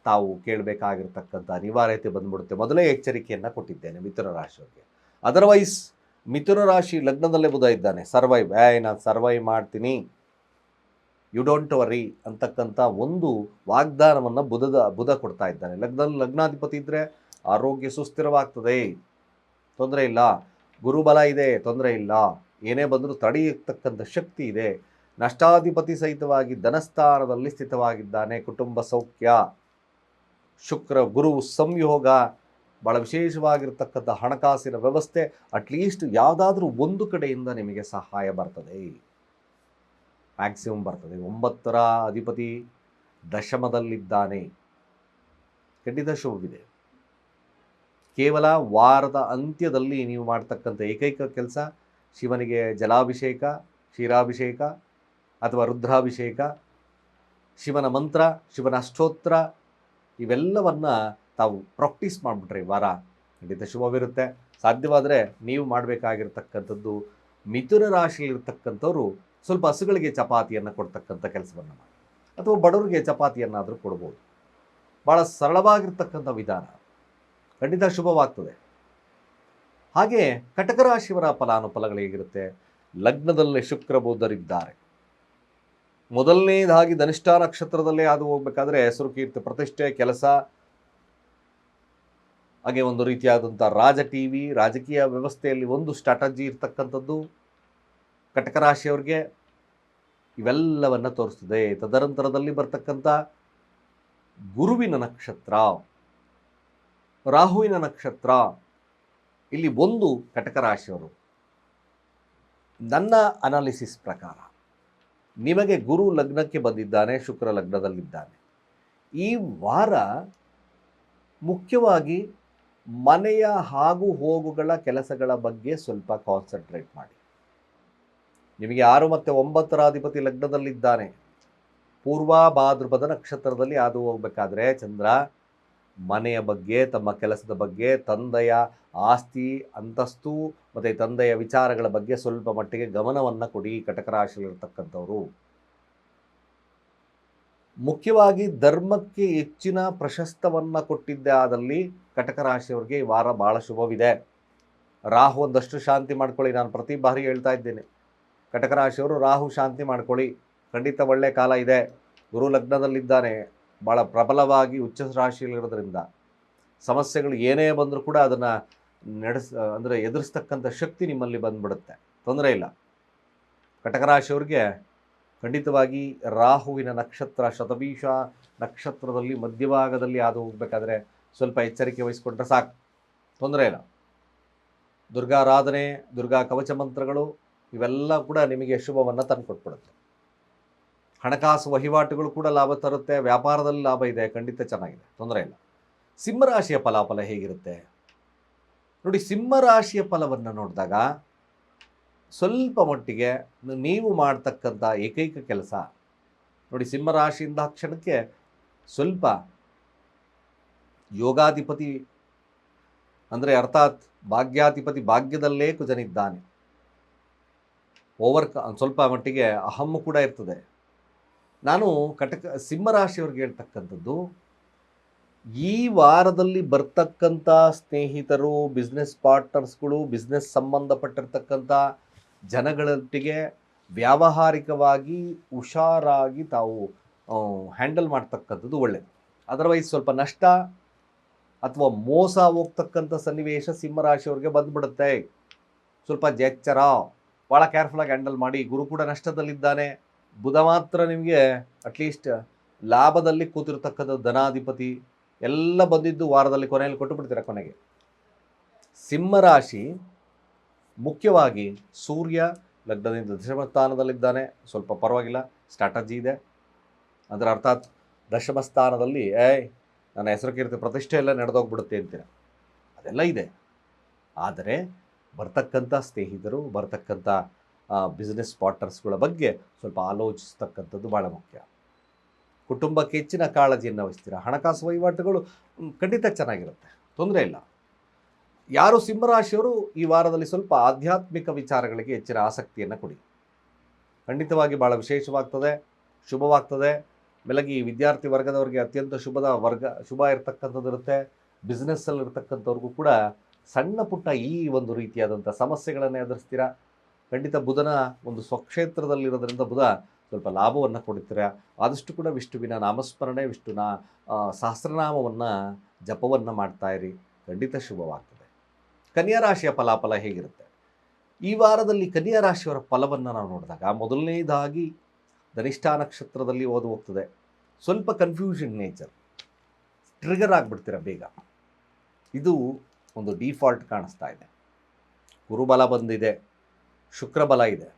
ತಾವು ಕೇಳಬೇಕಾಗಿರ್ತಕ್ಕಂಥ ಅನಿವಾರ್ಯತೆ ಬಂದ್ಬಿಡುತ್ತೆ. ಮೊದಲೇ ಎಚ್ಚರಿಕೆಯನ್ನು ಕೊಟ್ಟಿದ್ದೇನೆ ಮಿಥುನ ರಾಶಿಯವರಿಗೆ. ಅದರ್ವೈಸ್ ಮಿಥುನ ರಾಶಿ ಲಗ್ನದಲ್ಲೇ ಬುಧ ಇದ್ದಾನೆ, ನಾನು ಸರ್ವೈವ್ ಮಾಡ್ತೀನಿ, ಯು ಡೋಂಟ್ ವರಿ ಅಂತಕ್ಕಂಥ ಒಂದು ವಾಗ್ದಾನವನ್ನು ಬುಧ ಕೊಡ್ತಾ ಇದ್ದಾನೆ. ಲಗ್ನಾಧಿಪತಿ ಇದ್ದರೆ ಆರೋಗ್ಯ ಸುಸ್ಥಿರವಾಗ್ತದೆ, ತೊಂದರೆ ಇಲ್ಲ. ಗುರುಬಲ ಇದೆ, ತೊಂದರೆ ಇಲ್ಲ. ಏನೇ ಬಂದರೂ ತಡೆಯತಕ್ಕಂಥ ಶಕ್ತಿ ಇದೆ. ನಷ್ಟಾಧಿಪತಿ ಸಹಿತವಾಗಿ ಧನಸ್ಥಾನದಲ್ಲಿ ಸ್ಥಿತವಾಗಿದ್ದಾನೆ. ಕುಟುಂಬ ಸೌಖ್ಯ, ಶುಕ್ರ ಗುರು ಸಂಯೋಗ, ಭಾಳ ವಿಶೇಷವಾಗಿರ್ತಕ್ಕಂಥ ಹಣಕಾಸಿನ ವ್ಯವಸ್ಥೆ, ಅಟ್ಲೀಸ್ಟ್ ಯಾವುದಾದ್ರೂ ಒಂದು ಕಡೆಯಿಂದ ನಿಮಗೆ ಸಹಾಯ ಬರ್ತದೆ, ಮ್ಯಾಕ್ಸಿಮಮ್ ಬರ್ತದೆ. 9ರ ಅಧಿಪತಿ ದಶಮದಲ್ಲಿದ್ದಾನೆ, ಖಂಡಿತ ಶುಭವಿದೆ. ಕೇವಲ ವಾರದ ಅಂತ್ಯದಲ್ಲಿ ನೀವು ಮಾಡ್ತಕ್ಕಂಥ ಏಕೈಕ ಕೆಲಸ ಶಿವನಿಗೆ ಜಲಾಭಿಷೇಕ, ಕ್ಷೀರಾಭಿಷೇಕ ಅಥವಾ ರುದ್ರಾಭಿಷೇಕ, ಶಿವನ ಮಂತ್ರ, ಶಿವನ ಅಷ್ಟೋತ್ರ ಇವೆಲ್ಲವನ್ನು ತಾವು ಪ್ರಾಕ್ಟೀಸ್ ಮಾಡಿಬಿಟ್ರೆ ವಾರ ಖಂಡಿತ ಶುಭವಿರುತ್ತೆ. ಸಾಧ್ಯವಾದರೆ ನೀವು ಮಾಡಬೇಕಾಗಿರ್ತಕ್ಕಂಥದ್ದು ಮಿಥುನ ರಾಶಿಯಲ್ಲಿರ್ತಕ್ಕಂಥವ್ರು ಸ್ವಲ್ಪ ಹಸುಗಳಿಗೆ ಚಪಾತಿಯನ್ನು ಕೊಡ್ತಕ್ಕಂಥ ಕೆಲಸವನ್ನು ಮಾಡಿ, ಅಥವಾ ಬಡವರಿಗೆ ಚಪಾತಿಯನ್ನಾದರೂ ಕೊಡ್ಬೋದು. ಭಾಳ ಸರಳವಾಗಿರ್ತಕ್ಕಂಥ ವಿಧಾನ, ಖಂಡಿತ ಶುಭವಾಗ್ತದೆ. ಹಾಗೆ ಕಟಕ ರಾಶಿಯವರ ಫಲಾನುಫಲಗಳು ಹೇಗಿರುತ್ತೆ? ಲಗ್ನದಲ್ಲೇ ಶುಕ್ರ ಬುಧರಿದ್ದಾರೆ. ಮೊದಲನೇದಾಗಿ ಧನಿಷ್ಠ ನಕ್ಷತ್ರದಲ್ಲೇ ಹಾದು ಹೋಗ್ಬೇಕಾದ್ರೆ ಹೆಸರು, ಕೀರ್ತಿ, ಪ್ರತಿಷ್ಠೆ, ಕೆಲಸ, ಹಾಗೆ ಒಂದು ರೀತಿಯಾದಂಥ ರಾಜಕೀಯ ವ್ಯವಸ್ಥೆಯಲ್ಲಿ ಒಂದು ಸ್ಟ್ರಾಟಜಿ ಇರ್ತಕ್ಕಂಥದ್ದು ಕಟಕ ರಾಶಿಯವ್ರಿಗೆ ಇವೆಲ್ಲವನ್ನು ತೋರಿಸ್ತದೆ. ತದನಂತರದಲ್ಲಿ ಬರ್ತಕ್ಕಂಥ ಗುರುವಿನ ನಕ್ಷತ್ರ, ರಾಹುವಿನ ನಕ್ಷತ್ರ, ಇಲ್ಲಿ ಒಂದು ಕಟಕ ರಾಶಿಯವರು ನನ್ನ ಅನಾಲಿಸಿಸ್ ಪ್ರಕಾರ ನಿಮಗೆ ಗುರು ಲಗ್ನಕ್ಕೆ ಬಂದಿದ್ದಾನೆ, ಶುಕ್ರ ಲಗ್ನದಲ್ಲಿದ್ದಾನೆ. ಈ ವಾರ ಮುಖ್ಯವಾಗಿ ಮನೆಯ ಹಾಗೂ ಹೋಗುಗಳ ಕೆಲಸಗಳ ಬಗ್ಗೆ ಸ್ವಲ್ಪ ಕಾನ್ಸಂಟ್ರೇಟ್ ಮಾಡಿ. ನಿಮಗೆ 6 ಮತ್ತು 9ರ ಅಧಿಪತಿ ಲಗ್ನದಲ್ಲಿದ್ದಾನೆ. ಪೂರ್ವ ಭಾದ್ರಪದ ನಕ್ಷತ್ರದಲ್ಲಿ ಹಾದು ಹೋಗಬೇಕಾದ್ರೆ ಚಂದ್ರ ಮನೆಯ ಬಗ್ಗೆ, ತಮ್ಮ ಕೆಲಸದ ಬಗ್ಗೆ, ತಂದೆಯ ಆಸ್ತಿ ಅಂತಸ್ತು ಮತ್ತು ತಂದೆಯ ವಿಚಾರಗಳ ಬಗ್ಗೆ ಸ್ವಲ್ಪ ಮಟ್ಟಿಗೆ ಗಮನವನ್ನು ಕೊಡಿ ಕಟಕ ರಾಶಿಯಲ್ಲಿರ್ತಕ್ಕಂಥವ್ರು. ಮುಖ್ಯವಾಗಿ ಧರ್ಮಕ್ಕೆ ಹೆಚ್ಚಿನ ಪ್ರಶಸ್ತವನ್ನು ಕೊಟ್ಟಿದ್ದೇ ಆದಲ್ಲಿ ಕಟಕ ರಾಶಿಯವರಿಗೆ ಈ ವಾರ ಭಾಳ ಶುಭವಿದೆ. ರಾಹು ಒಂದಷ್ಟು ಶಾಂತಿ ಮಾಡ್ಕೊಳ್ಳಿ. ನಾನು ಪ್ರತಿ ಬಾರಿ ಹೇಳ್ತಾ ಇದ್ದೇನೆ, ಕಟಕ ರಾಶಿಯವರು ರಾಹು ಶಾಂತಿ ಮಾಡ್ಕೊಳ್ಳಿ, ಖಂಡಿತ ಒಳ್ಳೆಯ ಕಾಲ ಇದೆ. ಗುರು ಲಗ್ನದಲ್ಲಿದ್ದಾನೆ, ಭಾಳ ಪ್ರಬಲವಾಗಿ ಉಚ್ಚ ರಾಶಿಯಲ್ಲಿರೋದ್ರಿಂದ ಸಮಸ್ಯೆಗಳು ಏನೇ ಬಂದರೂ ಕೂಡ ಅದನ್ನು ಎದುರಿಸ್ತಕ್ಕಂಥ ಶಕ್ತಿ ನಿಮ್ಮಲ್ಲಿ ಬಂದ್ಬಿಡುತ್ತೆ, ತೊಂದರೆ ಇಲ್ಲ. ಕಟಕ ರಾಶಿಯವ್ರಿಗೆ ಖಂಡಿತವಾಗಿ ರಾಹುವಿನ ನಕ್ಷತ್ರ ಶತಭೀಷ ನಕ್ಷತ್ರದಲ್ಲಿ ಮಧ್ಯಭಾಗದಲ್ಲಿ ಹಾದು ಹೋಗಬೇಕಾದ್ರೆ ಸ್ವಲ್ಪ ಎಚ್ಚರಿಕೆ ವಹಿಸ್ಕೊಂಡ್ರೆ ಸಾಕು, ತೊಂದರೆ ಇಲ್ಲ. ದುರ್ಗಾರಾಧನೆ, ದುರ್ಗಾ ಕವಚ ಮಂತ್ರಗಳು ಇವೆಲ್ಲ ಕೂಡ ನಿಮಗೆ ಶುಭವನ್ನು ತಂದುಕೊಟ್ಬಿಡುತ್ತೆ. ಹಣಕಾಸು ವಹಿವಾಟುಗಳು ಕೂಡ ಲಾಭ ತರುತ್ತೆ, ವ್ಯಾಪಾರದಲ್ಲಿ ಲಾಭ ಇದೆ, ಖಂಡಿತ ಚೆನ್ನಾಗಿದೆ, ತೊಂದರೆ ಇಲ್ಲ. ಸಿಂಹರಾಶಿಯ ಫಲಾಫಲ ಹೇಗಿರುತ್ತೆ ನೋಡಿ. ಸಿಂಹರಾಶಿಯ ಫಲವನ್ನು ನೋಡಿದಾಗ ಸ್ವಲ್ಪ ಮಟ್ಟಿಗೆ ನೀವು ಮಾಡ್ತಕ್ಕಂಥ ಏಕೈಕ ಕೆಲಸ ನೋಡಿ, ಸಿಂಹರಾಶಿಯಿಂದ ಕ್ಷಣಕ್ಕೆ ಸ್ವಲ್ಪ ಯೋಗಾಧಿಪತಿ ಅಂದರೆ ಅರ್ಥಾತ್ ಭಾಗ್ಯಾಧಿಪತಿ ಭಾಗ್ಯದಲ್ಲೇ ಕುಜನಿದ್ದಾನೆ. ಸ್ವಲ್ಪ ಮಟ್ಟಿಗೆ ಅಹಮ್ಮು ಕೂಡ ಇರ್ತದೆ. ನಾನು ಸಿಂಹರಾಶಿಯವ್ರಿಗೆ ಹೇಳ್ತಕ್ಕಂಥದ್ದು, ಈ ವಾರದಲ್ಲಿ ಬರ್ತಕ್ಕಂಥ ಸ್ನೇಹಿತರು, ಬಿಸ್ನೆಸ್ ಪಾರ್ಟ್ನರ್ಸ್ಗಳು, ಬಿಸ್ನೆಸ್ ಸಂಬಂಧಪಟ್ಟಿರ್ತಕ್ಕಂಥ ಜನಗಳೊಟ್ಟಿಗೆ ವ್ಯಾವಹಾರಿಕವಾಗಿ ಹುಷಾರಾಗಿ ತಾವು ಹ್ಯಾಂಡಲ್ ಮಾಡ್ತಕ್ಕಂಥದ್ದು ಒಳ್ಳೆಯದು. ಅದರ್ವೈಸ್ ಸ್ವಲ್ಪ ನಷ್ಟ ಅಥವಾ ಮೋಸ ಹೋಗ್ತಕ್ಕಂಥ ಸನ್ನಿವೇಶ ಸಿಂಹರಾಶಿಯವ್ರಿಗೆ ಬಂದ್ಬಿಡುತ್ತೆ. ಸ್ವಲ್ಪ ಎಚ್ಚರ, ಭಾಳ ಕೇರ್ಫುಲ್ಲಾಗಿ ಹ್ಯಾಂಡಲ್ ಮಾಡಿ. ಗುರು ಕೂಡ ನಷ್ಟದಲ್ಲಿದ್ದಾನೆ, ಬುಧ ಮಾತ್ರ ನಿಮಗೆ ಅಟ್ಲೀಸ್ಟ್ ಲಾಭದಲ್ಲಿ ಕೂತಿರ್ತಕ್ಕಂಥ ಧನಾಧಿಪತಿ ಎಲ್ಲ ಬಂದಿದ್ದು ವಾರದಲ್ಲಿ ಕೊನೆಯಲ್ಲಿ ಕೊಟ್ಟು ಬಿಡ್ತೀರ. ಕೊನೆಗೆ ಸಿಂಹರಾಶಿ ಮುಖ್ಯವಾಗಿ ಸೂರ್ಯ ಲಗ್ನದಿಂದ ದಶಮ ಸ್ಥಾನದಲ್ಲಿದ್ದಾನೆ, ಸ್ವಲ್ಪ ಪರವಾಗಿಲ್ಲ, ಸ್ಟ್ರಾಟಜಿ ಇದೆ. ಅದರ ಅರ್ಥಾತ್ ದಶಮ ಸ್ಥಾನದಲ್ಲಿ ನನ್ನ ಹೆಸರು ಕೀರ್ತಿ ಪ್ರತಿಷ್ಠೆ ಎಲ್ಲ ನಡೆದೋಗ್ಬಿಡುತ್ತೆ ಅಂತೀರ, ಅದೆಲ್ಲ ಇದೆ. ಆದರೆ ಬರ್ತಕ್ಕಂಥ ಸ್ನೇಹಿತರು, ಬರ್ತಕ್ಕಂಥ ಬಿಸ್ನೆಸ್ ಪಾರ್ಟ್ನರ್ಸ್ಗಳ ಬಗ್ಗೆ ಸ್ವಲ್ಪ ಆಲೋಚಿಸ್ತಕ್ಕಂಥದ್ದು ಭಾಳ ಮುಖ್ಯ. ಕುಟುಂಬಕ್ಕೆ ಹೆಚ್ಚಿನ ಕಾಳಜಿಯನ್ನು ವಹಿಸ್ತೀರ. ಹಣಕಾಸು ವಹಿವಾಟುಗಳು ಖಂಡಿತ ಚೆನ್ನಾಗಿರುತ್ತೆ, ತೊಂದರೆ ಇಲ್ಲ. ಯಾರು ಸಿಂಹರಾಶಿಯವರು ಈ ವಾರದಲ್ಲಿ ಸ್ವಲ್ಪ ಆಧ್ಯಾತ್ಮಿಕ ವಿಚಾರಗಳಿಗೆ ಹೆಚ್ಚಿನ ಆಸಕ್ತಿಯನ್ನು ಕೊಡಿ, ಖಂಡಿತವಾಗಿ ಭಾಳ ವಿಶೇಷವಾಗ್ತದೆ, ಶುಭವಾಗ್ತದೆ. ಬೆಳಗ್ಗೆ ವಿದ್ಯಾರ್ಥಿ ವರ್ಗದವರಿಗೆ ಅತ್ಯಂತ ಶುಭ ಇರತಕ್ಕಂಥದ್ದು ಇರುತ್ತೆ. ಬಿಸ್ನೆಸ್ಸಲ್ಲಿರ್ತಕ್ಕಂಥವ್ರಿಗೂ ಕೂಡ ಸಣ್ಣ ಪುಟ್ಟ ಈ ಒಂದು ರೀತಿಯಾದಂಥ ಸಮಸ್ಯೆಗಳನ್ನು ಎದುರಿಸ್ತೀರಾ. ಖಂಡಿತ ಬುಧನ ಒಂದು ಸ್ವಕ್ಷೇತ್ರದಲ್ಲಿರೋದ್ರಿಂದ ಬುಧ ಸ್ವಲ್ಪ ಲಾಭವನ್ನು ಕೊಡ್ತೀರಾ. ಆದಷ್ಟು ಕೂಡ ವಿಷ್ಣುವಿನ ನಾಮಸ್ಮರಣೆ, ವಿಷ್ಣುವಿನ ಸಹಸ್ರನಾಮವನ್ನು ಜಪವನ್ನು ಮಾಡ್ತಾಯಿರಿ, ಖಂಡಿತ ಶುಭವಾಗ್ತದೆ. ಕನ್ಯಾ ರಾಶಿಯ ಫಲಾಫಲ ಹೇಗಿರುತ್ತೆ? ಈ ವಾರದಲ್ಲಿ ಕನ್ಯಾ ರಾಶಿಯವರ ಫಲವನ್ನು ನಾವು ನೋಡಿದಾಗ ಮೊದಲನೇದಾಗಿ ಧನಿಷ್ಠಾ ನಕ್ಷತ್ರದಲ್ಲಿ ಓದು ಹೋಗ್ತದೆ. ಸ್ವಲ್ಪ ಕನ್ಫ್ಯೂಷನ್ ನೇಚರ್, ಟ್ರಿಗರ್ ಆಗಿಬಿಡ್ತೀರ ಬೇಗ. ಇದು ಒಂದು ಡಿಫಾಲ್ಟ್ ಕಾಣಿಸ್ತಾ ಇದೆ. ಗುರುಬಲ ಬಂದಿದೆ, ಶುಕ್ರಬಲ ಇದೆ.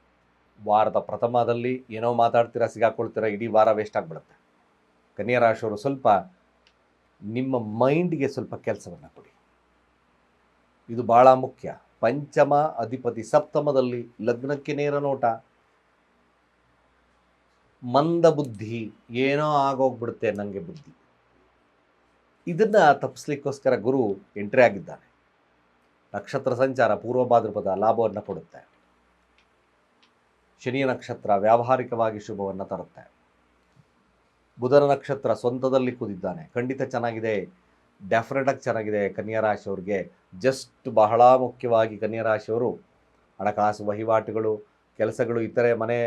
ವಾರದ ಪ್ರಥಮದಲ್ಲಿ ಏನೋ ಮಾತಾಡ್ತೀರಾ, ಸಿಗಾಕೊಳ್ತೀರಾ, ಇಡೀ ವಾರ ವೇಸ್ಟ್ ಆಗಿಬಿಡುತ್ತೆ. ಕನ್ಯಾ ರಾಶಿಯವರು ಸ್ವಲ್ಪ ನಿಮ್ಮ ಮೈಂಡ್ಗೆ ಸ್ವಲ್ಪ ಕೆಲಸವನ್ನು ಕೊಡಿ, ಇದು ಭಾಳ ಮುಖ್ಯ. ಪಂಚಮ ಅಧಿಪತಿ ಸಪ್ತಮದಲ್ಲಿ, ಲಗ್ನಕ್ಕೆ ನೇರ ನೋಟ, ಮಂದ ಬುದ್ಧಿ, ಏನೋ ಆಗೋಗ್ಬಿಡುತ್ತೆ ನನಗೆ ಬುದ್ಧಿ. ಇದನ್ನು ತಪ್ಪಿಸ್ಲಿಕ್ಕೋಸ್ಕರ ಗುರು ಎಂಟ್ರಿ ಆಗಿದ್ದಾನೆ. ನಕ್ಷತ್ರ ಸಂಚಾರ ಪೂರ್ವ ಭಾದ್ರಪದ ಲಾಭವನ್ನು ಕೊಡುತ್ತೆ. ಶನಿಯ ನಕ್ಷತ್ರ ವ್ಯಾವಹಾರಿಕವಾಗಿ ಶುಭವನ್ನು ತರುತ್ತೆ. ಬುಧನ ನಕ್ಷತ್ರ ಸ್ವಂತದಲ್ಲಿ ಕೂದಿದ್ದಾನೆ, ಖಂಡಿತ ಚೆನ್ನಾಗಿದೆ, ಡೆಫಿನೆಟಾಗಿ ಚೆನ್ನಾಗಿದೆ ಕನ್ಯಾ ರಾಶಿಯವ್ರಿಗೆ. ಜಸ್ಟ್ ಬಹಳ ಮುಖ್ಯವಾಗಿ ಕನ್ಯಾ ರಾಶಿಯವರು ಹಣಕಾಸು ವಹಿವಾಟುಗಳು, ಕೆಲಸಗಳು, ಇತರೆ ಮನೆ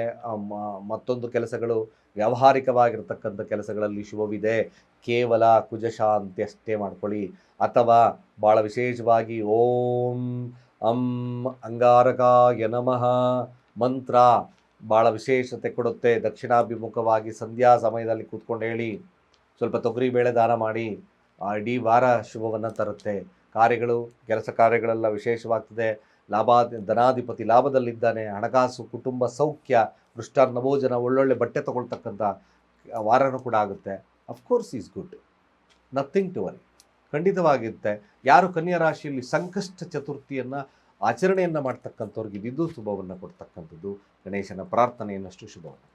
ಮತ್ತೊಂದು ಕೆಲಸಗಳು, ವ್ಯಾವಹಾರಿಕವಾಗಿರ್ತಕ್ಕಂಥ ಕೆಲಸಗಳಲ್ಲಿ ಶುಭವಿದೆ. ಕೇವಲ ಕುಜಶಾಂತಿ ಅಷ್ಟೇ ಮಾಡ್ಕೊಳ್ಳಿ. ಅಥವಾ ಭಾಳ ವಿಶೇಷವಾಗಿ ಓಂ ಅಂ ಅಂಗಾರಕಾಯ ನಮಃ ಮಂತ್ರ ಭಾಳ ವಿಶೇಷತೆ ಕೊಡುತ್ತೆ. ದಕ್ಷಿಣಾಭಿಮುಖವಾಗಿ ಸಂಧ್ಯಾ ಸಮಯದಲ್ಲಿ ಕೂತ್ಕೊಂಡು ಹೇಳಿ. ಸ್ವಲ್ಪ ತೊಗರಿಬೇಳೆ ದಾನ ಮಾಡಿ, ಇಡೀ ವಾರ ಶುಭವನ್ನು ತರುತ್ತೆ. ಕಾರ್ಯಗಳು, ಕೆಲಸ ಕಾರ್ಯಗಳೆಲ್ಲ ವಿಶೇಷವಾಗ್ತದೆ. ಧನಾಧಿಪತಿ ಲಾಭದಲ್ಲಿದ್ದಾನೆ. ಹಣಕಾಸು, ಕುಟುಂಬ ಸೌಖ್ಯ, ಮೃಷ್ಟಾನ್ನ ಭೋಜನ, ಒಳ್ಳೊಳ್ಳೆ ಬಟ್ಟೆ ತೊಗೊಳ್ತಕ್ಕಂಥ ವಾರನೂ ಕೂಡ ಆಗುತ್ತೆ. Of course is good, nothing to worry, ಖಂಡಿತವಾಗಿರುತ್ತೆ. ಯಾರು ಕನ್ಯಾ ರಾಶಿಯಲ್ಲಿ ಸಂಕಷ್ಟ ಚತುರ್ಥಿಯನ್ನು ಆಚರಣೆಯನ್ನು ಮಾಡ್ತಕ್ಕಂಥವ್ರಿಗೆ ಇದು ಶುಭವನ್ನು ಕೊಡ್ತಕ್ಕಂಥದ್ದು. ಗಣೇಶನ ಪ್ರಾರ್ಥನೆಯನ್ನಷ್ಟು ಶುಭವನ್ನು.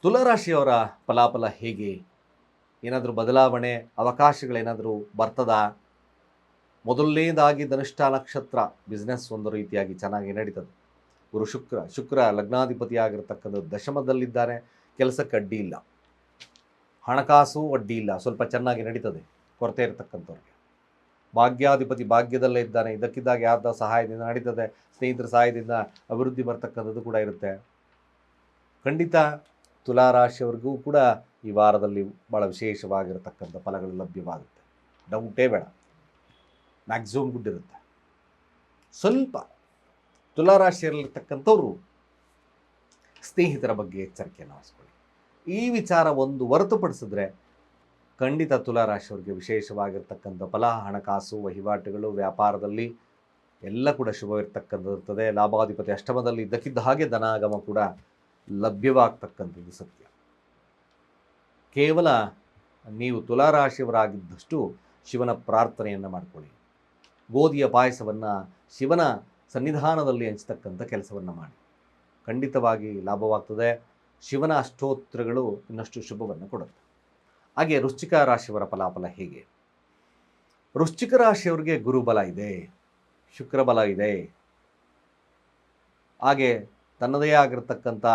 ತುಲಾರಾಶಿಯವರ ಫಲಾಫಲ ಹೇಗೆ? ಏನಾದರೂ ಬದಲಾವಣೆ, ಅವಕಾಶಗಳೇನಾದರೂ ಬರ್ತದಾ? ಮೊದಲನೇದಾಗಿ ಧನಿಷ್ಠಾ ನಕ್ಷತ್ರ ಬಿಸ್ನೆಸ್ ಒಂದು ರೀತಿಯಾಗಿ ಚೆನ್ನಾಗಿ ನಡೀತದೆ. ಗುರು ಶುಕ್ರ ಲಗ್ನಾಧಿಪತಿಯಾಗಿರ್ತಕ್ಕಂಥ ದಶಮದಲ್ಲಿದ್ದಾನೆ, ಕೆಲಸಕ್ಕೆ ಅಡ್ಡಿ ಇಲ್ಲ, ಹಣಕಾಸು ಅಡ್ಡಿ ಇಲ್ಲ, ಸ್ವಲ್ಪ ಚೆನ್ನಾಗಿ ನಡೀತದೆ ಕೊರತೆ ಇರತಕ್ಕಂಥವ್ರಿಗೆ. ಭಾಗ್ಯಾಧಿಪತಿ ಭಾಗ್ಯದಲ್ಲೇ ಇದ್ದಾನೆ, ಇದಕ್ಕಿದ್ದಾಗ ಯಾರ್ದ ಸಹಾಯದಿಂದ ನಡೀತದೆ, ಸ್ನೇಹಿತರ ಸಹಾಯದಿಂದ ಅಭಿವೃದ್ಧಿ ಬರ್ತಕ್ಕಂಥದ್ದು ಕೂಡ ಇರುತ್ತೆ. ಖಂಡಿತ ತುಲಾರಾಶಿಯವ್ರಿಗೂ ಕೂಡ ಈ ವಾರದಲ್ಲಿ ಭಾಳ ವಿಶೇಷವಾಗಿರತಕ್ಕಂಥ ಫಲಗಳು ಲಭ್ಯವಾಗುತ್ತೆ, ಡೌಟೇ ಬೇಡ. ಮ್ಯಾಕ್ಸಿಮಮ್ ಗುಡ್ ಇರುತ್ತೆ. ಸ್ವಲ್ಪ ತುಲಾರಾಶಿಯಲ್ಲಿರ್ತಕ್ಕಂಥವ್ರು ಸ್ನೇಹಿತರ ಬಗ್ಗೆ ಎಚ್ಚರಿಕೆಯನ್ನು ವಹಿಸ್ಕೊಳ್ಳಿ. ಈ ವಿಚಾರ ಒಂದು ಹೊರತುಪಡಿಸಿದ್ರೆ ಖಂಡಿತ ತುಲಾರಾಶಿಯವರಿಗೆ ವಿಶೇಷವಾಗಿರ್ತಕ್ಕಂಥ ಫಲ, ಹಣಕಾಸು ವಹಿವಾಟುಗಳು, ವ್ಯಾಪಾರದಲ್ಲಿ ಎಲ್ಲ ಕೂಡ ಶುಭವಿರ್ತಕ್ಕಂಥದ್ದು. ಲಾಭಾಧಿಪತಿ ಅಷ್ಟಮದಲ್ಲಿ ಇದ್ದಕ್ಕಿದ್ದ ಹಾಗೆ ಧನಾಗಮ ಕೂಡ ಲಭ್ಯವಾಗ್ತಕ್ಕಂಥದ್ದು ಸತ್ಯ. ಕೇವಲ ನೀವು ತುಲಾರಾಶಿಯವರಾಗಿದ್ದಷ್ಟು ಶಿವನ ಪ್ರಾರ್ಥನೆಯನ್ನು ಮಾಡಿಕೊಳ್ಳಿ. ಗೋಧಿಯ ಪಾಯಸವನ್ನು ಶಿವನ ಸನ್ನಿಧಾನದಲ್ಲಿ ಹಂಚತಕ್ಕಂಥ ಕೆಲಸವನ್ನು ಮಾಡಿ, ಖಂಡಿತವಾಗಿ ಲಾಭವಾಗ್ತದೆ. ಶಿವನ ಅಷ್ಟೋತ್ತರಗಳು ಇನ್ನಷ್ಟು ಶುಭವನ್ನು ಕೊಡುತ್ತೆ. ಹಾಗೆ ವೃಶ್ಚಿಕ ರಾಶಿಯವರ ಫಲಾಫಲ ಹೇಗೆ? ವೃಶ್ಚಿಕ ರಾಶಿಯವರಿಗೆ ಗುರುಬಲ ಇದೆ, ಶುಕ್ರಬಲ ಇದೆ, ಹಾಗೆ ತನ್ನದೇ ಆಗಿರತಕ್ಕಂಥ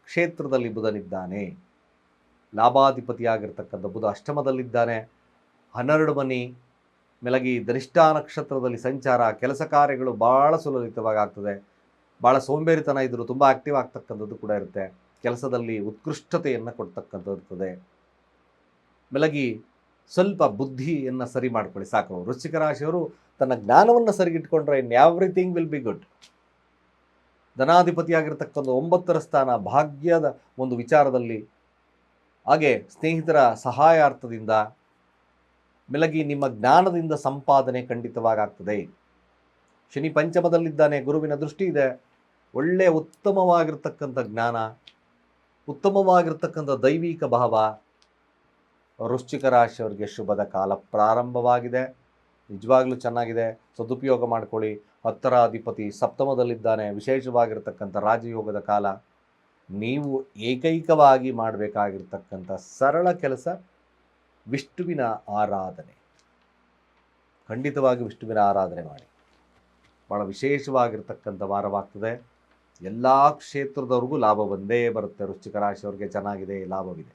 ಕ್ಷೇತ್ರದಲ್ಲಿ ಬುಧನಿದ್ದಾನೆ. ಲಾಭಾಧಿಪತಿಯಾಗಿರ್ತಕ್ಕಂಥ ಬುಧ ಅಷ್ಟಮದಲ್ಲಿದ್ದಾನೆ. 12 ಮನಿ ಮೆಲಗಿ ಧನಿಷ್ಠಾ ನಕ್ಷತ್ರದಲ್ಲಿ ಸಂಚಾರ, ಕೆಲಸ ಕಾರ್ಯಗಳು ಭಾಳ ಸುಲಲಿತವಾಗಿ ಆಗ್ತದೆ. ಭಾಳ ಸೋಂಬೇರಿತನ ಇದ್ದರೂ ತುಂಬ ಆ್ಯಕ್ಟಿವ್ ಆಗ್ತಕ್ಕಂಥದ್ದು ಕೂಡ ಇರುತ್ತೆ. ಕೆಲಸದಲ್ಲಿ ಉತ್ಕೃಷ್ಟತೆಯನ್ನು ಕೊಡ್ತಕ್ಕಂಥದ್ದು ಇರ್ತದೆ. ಮೆಲಗಿ ಸ್ವಲ್ಪ ಬುದ್ಧಿಯನ್ನು ಸರಿ ಮಾಡ್ಕೊಳ್ಳಿ ಸಾಕು. ವೃಶ್ಚಿಕ ರಾಶಿಯವರು ತನ್ನ ಜ್ಞಾನವನ್ನು ಸರಿಗಿಟ್ಕೊಂಡ್ರೆ in everything will be good. ಧನಾಧಿಪತಿಯಾಗಿರ್ತಕ್ಕಂಥ 9ರ ಸ್ಥಾನ ಭಾಗ್ಯದ ಒಂದು ವಿಚಾರದಲ್ಲಿ, ಹಾಗೆ ಸ್ನೇಹಿತರ ಸಹಾಯಾರ್ಥದಿಂದ, ಮೆಲಗಿ ನಿಮ್ಮ ಜ್ಞಾನದಿಂದ ಸಂಪಾದನೆ ಖಂಡಿತವಾಗ್ತದೆ. ಶನಿ ಪಂಚಮದಲ್ಲಿದ್ದಾನೆ, ಗುರುವಿನ ದೃಷ್ಟಿ ಇದೆ. ಒಳ್ಳೆಯ ಉತ್ತಮವಾಗಿರ್ತಕ್ಕಂಥ ಜ್ಞಾನ, ಉತ್ತಮವಾಗಿರ್ತಕ್ಕಂಥ ದೈವಿಕ ಭಾವ. ವೃಶ್ಚಿಕ ರಾಶಿಯವರಿಗೆ ಶುಭದ ಕಾಲ ಪ್ರಾರಂಭವಾಗಿದೆ, ನಿಜವಾಗ್ಲೂ ಚೆನ್ನಾಗಿದೆ, ಸದುಪಯೋಗ ಮಾಡ್ಕೊಳ್ಳಿ. 10ರ ಅಧಿಪತಿ ಸಪ್ತಮದಲ್ಲಿದ್ದಾನೆ, ವಿಶೇಷವಾಗಿರ್ತಕ್ಕಂಥ ರಾಜಯೋಗದ ಕಾಲ. ನೀವು ಏಕೈಕವಾಗಿ ಮಾಡಬೇಕಾಗಿರ್ತಕ್ಕಂಥ ಸರಳ ಕೆಲಸ ವಿಷ್ಣುವಿನ ಆರಾಧನೆ. ಖಂಡಿತವಾಗಿ ವಿಷ್ಣುವಿನ ಆರಾಧನೆ ಮಾಡಿ. ಭಾಳ ವಿಶೇಷವಾಗಿರ್ತಕ್ಕಂಥ ವಾರವಾಗ್ತದೆ. ಎಲ್ಲ ಕ್ಷೇತ್ರದವ್ರಿಗೂ ಲಾಭ ಬಂದೇ ಬರುತ್ತೆ. ವೃಶ್ಚಿಕ ರಾಶಿಯವರಿಗೆ ಚೆನ್ನಾಗಿದೆ, ಲಾಭವಿದೆ.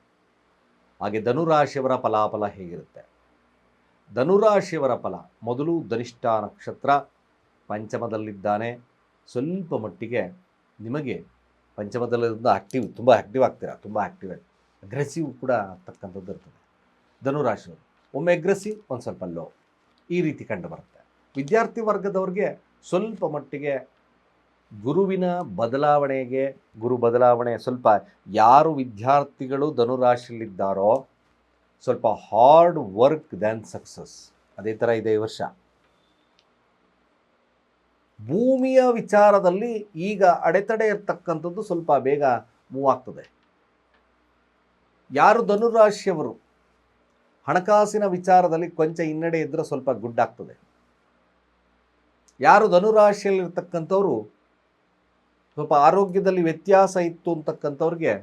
ಹಾಗೆ ಧನುರಾಶಿಯವರ ಫಲಾಫಲ ಹೇಗಿರುತ್ತೆ? ಧನುರಾಶಿಯವರ ಫಲ, ಮೊದಲು ಧನಿಷ್ಠಾ ನಕ್ಷತ್ರ ಪಂಚಮದಲ್ಲಿದ್ದಾನೆ. ಸ್ವಲ್ಪ ಮಟ್ಟಿಗೆ ನಿಮಗೆ ಪಂಚಮದಲ್ಲಿಂದ ತುಂಬ ಆ್ಯಕ್ಟಿವ್ ಆಗ್ತೀರಾ, ತುಂಬ ಆ್ಯಕ್ಟಿವ್ ಆಗಿ ಅಗ್ರೆಸಿವ್ ಕೂಡ ಆಗ್ತಕ್ಕಂಥದ್ದು ಇರ್ತದೆ. ಧನುರಾಶಿಯವರು ಒಮ್ಮೆ ಅಗ್ರೆಸಿವ್, ಒಂದು ಸ್ವಲ್ಪ ಲೋ, ಈ ರೀತಿ ಕಂಡು ಬರುತ್ತೆ. ವಿದ್ಯಾರ್ಥಿ ವರ್ಗದವ್ರಿಗೆ ಸ್ವಲ್ಪ ಮಟ್ಟಿಗೆ ಗುರುವಿನ ಗುರು ಬದಲಾವಣೆ ಸ್ವಲ್ಪ, ಯಾರು ವಿದ್ಯಾರ್ಥಿಗಳು ಧನುರಾಶಿಯಲ್ಲಿದ್ದಾರೋ ಸ್ವಲ್ಪ ಹಾರ್ಡ್ ವರ್ಕ್ ದ್ಯಾನ್ ಸಕ್ಸಸ್, ಅದೇ ಥರ ಇದೆ ಈ ವರ್ಷ. ಭೂಮಿಯ ವಿಚಾರದಲ್ಲಿ ಈಗ ಅಡೆತಡೆ ಇರ್ತಕ್ಕಂಥದ್ದು ಸ್ವಲ್ಪ ಬೇಗ ಮೂವ್ ಆಗ್ತದೆ. ಯಾರು ಧನುರಾಶಿಯವರು ಹಣಕಾಸಿನ ವಿಚಾರದಲ್ಲಿ ಕೊಂಚ ಹಿನ್ನಡೆ ಇದ್ದರೆ ಸ್ವಲ್ಪ ಗುಡ್ಡಾಗ್ತದೆ. ಯಾರು ಧನುರಾಶಿಯಲ್ಲಿರ್ತಕ್ಕಂಥವ್ರು ಸ್ವಲ್ಪ ಆರೋಗ್ಯದಲ್ಲಿ ವ್ಯತ್ಯಾಸ ಇತ್ತು ಅಂತಕ್ಕಂಥವ್ರಿಗೆ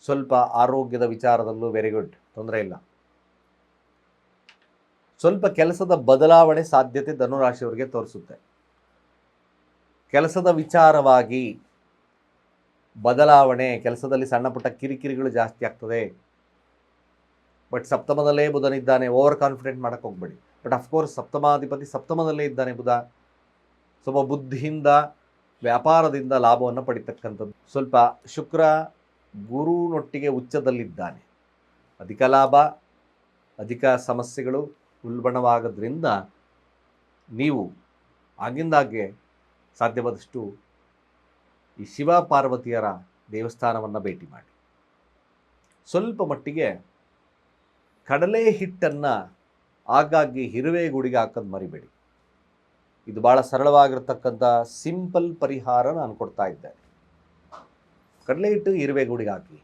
ಸ್ವಲ್ಪ ಆರೋಗ್ಯದ ವಿಚಾರದಲ್ಲೂ ವೆರಿ ಗುಡ್, ತೊಂದರೆ ಇಲ್ಲ. ಸ್ವಲ್ಪ ಕೆಲಸದ ಬದಲಾವಣೆ ಸಾಧ್ಯತೆ ಧನುರಾಶಿಯವರಿಗೆ ತೋರಿಸುತ್ತೆ. ಕೆಲಸದ ವಿಚಾರವಾಗಿ ಬದಲಾವಣೆ, ಕೆಲಸದಲ್ಲಿ ಸಣ್ಣ ಪುಟ್ಟ ಕಿರಿಕಿರಿಗಳು ಜಾಸ್ತಿ ಆಗ್ತದೆ. ಬಟ್ ಸಪ್ತಮದಲ್ಲೇ ಬುಧನಿದ್ದಾನೆ, ಓವರ್ ಕಾನ್ಫಿಡೆಂಟ್ ಮಾಡೋಕ್ಕೆ ಹೋಗ್ಬೇಡಿ. ಬಟ್ ಅಫ್ಕೋರ್ಸ್ ಸಪ್ತಮಾಧಿಪತಿ ಸಪ್ತಮದಲ್ಲೇ ಇದ್ದಾನೆ ಬುಧ. ಸ್ವಲ್ಪ ಬುದ್ಧಿಯಿಂದ ವ್ಯಾಪಾರದಿಂದ ಲಾಭವನ್ನು ಪಡಿತಕ್ಕಂಥದ್ದು. ಸ್ವಲ್ಪ ಶುಕ್ರ ಗುರುನೊಟ್ಟಿಗೆ ಉಚ್ಚದಲ್ಲಿದ್ದಾನೆ, ಅಧಿಕ ಲಾಭ, ಅಧಿಕ ಸಮಸ್ಯೆಗಳು ಉಲ್ಬಣವಾಗೋದ್ರಿಂದ ನೀವು ಆಗಿಂದಾಗೆ ಸಾಧ್ಯವಾದಷ್ಟು ಈ ಶಿವ ಪಾರ್ವತಿಯರ ದೇವಸ್ಥಾನವನ್ನು ಭೇಟಿ ಮಾಡಿ. ಸ್ವಲ್ಪ ಮಟ್ಟಿಗೆ ಕಡಲೆ ಹಿಟ್ಟನ್ನು ಆಗಾಗ್ಗೆ ಇರುವೆ ಗೂಡಿಗೆ ಹಾಕೋದು ಮರಿಬೇಡಿ. ಇದು ಭಾಳ ಸರಳವಾಗಿರ್ತಕ್ಕಂಥ ಸಿಂಪಲ್ ಪರಿಹಾರ ನಾನು ಕೊಡ್ತಾ ಇದ್ದೇನೆ. ಕಡಲೆ ಹಿಟ್ಟು ಇರುವೆ ಗೂಡಿಗೆ ಹಾಕಿ,